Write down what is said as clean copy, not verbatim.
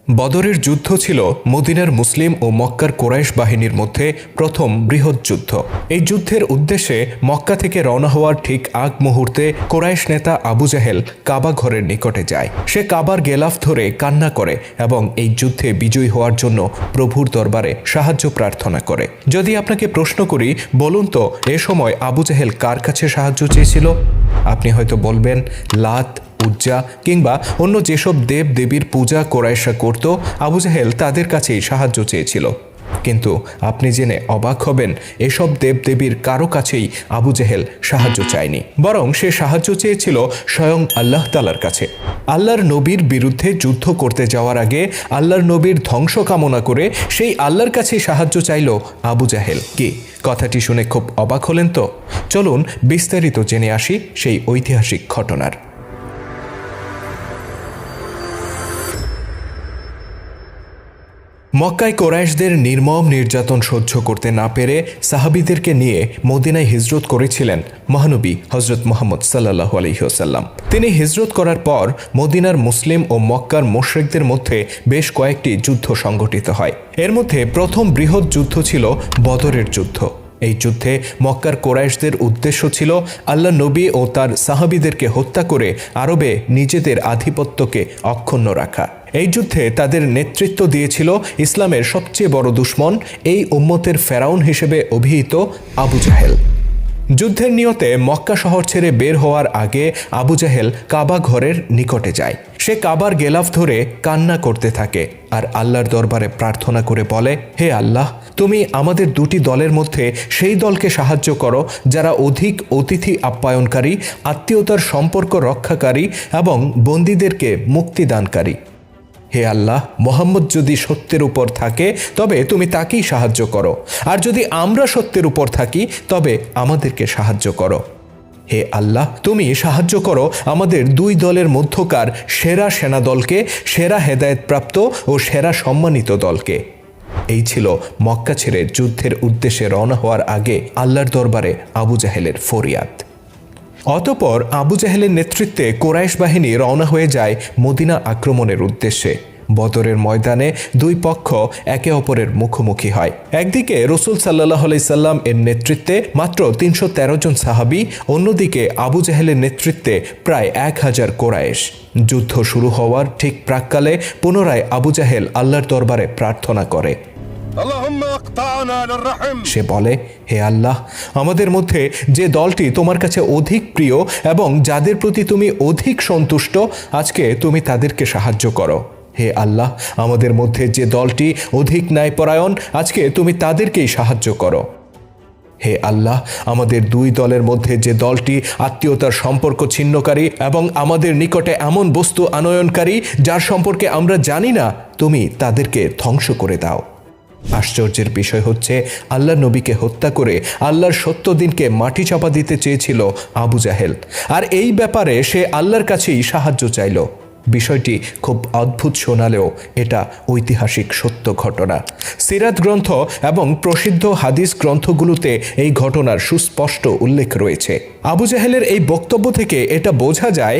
বদরের যুদ্ধ ছিল মদিনার মুসলিম ও মক্কার কোরাইশ বাহিনীর মধ্যে প্রথম বৃহৎ যুদ্ধ। এই যুদ্ধের উদ্দেশ্যে মক্কা থেকে রওনা হওয়ার ঠিক আগ মুহূর্তে কোরাইশ নেতা আবু জাহেল কাবা ঘরের নিকটে যায়। সে কাবার গেলাফ ধরে কান্না করে এবং এই যুদ্ধে বিজয়ী হওয়ার জন্য প্রভুর দরবারে সাহায্য প্রার্থনা করে। যদি আপনাকে প্রশ্ন করি, বলুন তো এ সময় আবু জাহেল কার কাছে সাহায্য চেয়েছিল? আপনি হয়তো বলবেন লাত, উজ্জা কিংবা অন্য যেসব দেব দেবীর পূজা কোরাইশরা করত, আবু জাহেল তাদের কাছেই সাহায্য চেয়েছিল। কিন্তু আপনি জেনে অবাক হবেন, এসব দেব দেবীর কারো কাছেই আবু জাহেল সাহায্য চায়নি, বরং সে সাহায্য চেয়েছিল স্বয়ং আল্লাহ তাআলার কাছে। আল্লাহর নবীর বিরুদ্ধে যুদ্ধ করতে যাওয়ার আগে আল্লাহর নবীর ধ্বংস কামনা করে সেই আল্লাহর কাছেই সাহায্য চাইল আবু জাহেল। কি কথাটি শুনে খুব অবাক হলেন তো? চলুন বিস্তারিত জেনে আসি সেই ঐতিহাসিক ঘটনার। মক্কায় কোরাইশদের নির্মম নির্যাতন সহ্য করতে না পেরে সাহাবীদেরকে নিয়ে মদিনায় হিজরত করেছিলেন মহানবী হজরত মুহাম্মদ সাল্লাল্লাহু আলাইহি ওয়াসাল্লাম। তিনি হিজরত করার পর মদিনার মুসলিম ও মক্কার মুশরিকদের মধ্যে বেশ কয়েকটি যুদ্ধ সংঘটিত হয়। এর মধ্যে প্রথম বৃহৎ যুদ্ধ ছিল বদরের যুদ্ধ। এই যুদ্ধে মক্কার কোরাইশদের উদ্দেশ্য ছিল আল্লাহ নবী ও তার সাহাবীদেরকে হত্যা করে আরবে নিজেদের আধিপত্যকে অক্ষুণ্ণ রাখা। এই যুদ্ধে তাদের নেতৃত্ব দিয়েছিল ইসলামের সবচেয়ে বড় দুশমন, এই উম্মতের ফেরাউন হিসেবে অভিহিত আবু জাহেল। যুদ্ধের নিয়তে মক্কা শহর ছেড়ে বের হওয়ার আগে আবু জাহেল কাবা ঘরের নিকটে যায়। সে কাবার গেলাফ ধরে কান্না করতে থাকে আর আল্লাহর দরবারে প্রার্থনা করে বলে, হে আল্লাহ, তুমি আমাদের দুটি দলের মধ্যে সেই দলকে সাহায্য করো যারা অধিক অতিথি আপ্যায়নকারী, আত্মীয়তার সম্পর্ক রক্ষাকারী এবং বন্দীদেরকে মুক্তিদানকারী। হে আল্লাহ, মোহাম্মদ যদি সত্যের উপর থাকে তবে তুমি তাকেই সাহায্য করো, আর যদি আমরা সত্যের উপর থাকি তবে আমাদেরকে সাহায্য করো। হে আল্লাহ, তুমি সাহায্য করো আমাদের দুই দলের মধ্যকার সেরা সেনা দলকে, সেরা হেদায়েতপ্রাপ্ত ও সেরা সম্মানিত দলকে। এই ছিল মক্কা ছেড়ে যুদ্ধের উদ্দেশ্যে রওনা হওয়ার আগে আল্লাহর দরবারে আবু জাহেলের ফরিয়াদ। অতঃপর আবু জাহেলের নেতৃত্বে কোরাইশ বাহিনী রওনা হয়ে যায় মদিনা আক্রমণের উদ্দেশ্যে। বদরের ময়দানে দুই পক্ষ একে অপরের মুখোমুখি হয়। একদিকে রাসূল সাল্লাল্লাহু আলাইহি সাল্লাম এর নেতৃত্বে মাত্র ৩১৩ জন সাহাবী, অন্যদিকে আবু জাহেলের নেতৃত্বে প্রায় ১০০০ কোরাইশ। যুদ্ধ শুরু হওয়ার ঠিক প্রাক্কালে পুনরায় আবু জাহেল আল্লাহর দরবারে প্রার্থনা করে। সে বলে, হে আল্লাহ, আমাদের মধ্যে যে দলটি তোমার কাছে অধিক প্রিয় এবং যাদের প্রতি তুমি অধিক সন্তুষ্ট, আজকে তুমি তাদেরকে সাহায্য করো। হে আল্লাহ, আমাদের মধ্যে যে দলটি অধিক ন্যায়পরায়ণ, আজকে তুমি তাদেরকেই সাহায্য করো। হে আল্লাহ, আমাদের দুই দলের মধ্যে যে দলটি আত্মীয়তার সম্পর্ক ছিন্নকারী এবং আমাদের নিকটে এমন বস্তু আনয়নকারী যার সম্পর্কে আমরা জানি না, তুমি তাদেরকে ধ্বংস করে দাও। আশ্চর্যের বিষয় হচ্ছে, আল্লাহ নবীকে হত্যা করে আল্লাহর সত্য দিনকে মাটি চাপা দিতে চেয়েছিল আবু জাহেল, আর এই ব্যাপারে সে আল্লাহর কাছেই সাহায্য চাইল। বিষয়টি খুব অদ্ভুত শোনালেও এটা ঐতিহাসিক সত্য ঘটনা। সিরাত গ্রন্থ এবং প্রসিদ্ধ হাদিস গ্রন্থগুলোতে এই ঘটনার সুস্পষ্ট উল্লেখ রয়েছে। আবু জাহেলের এই বক্তব্য থেকে এটা বোঝা যায়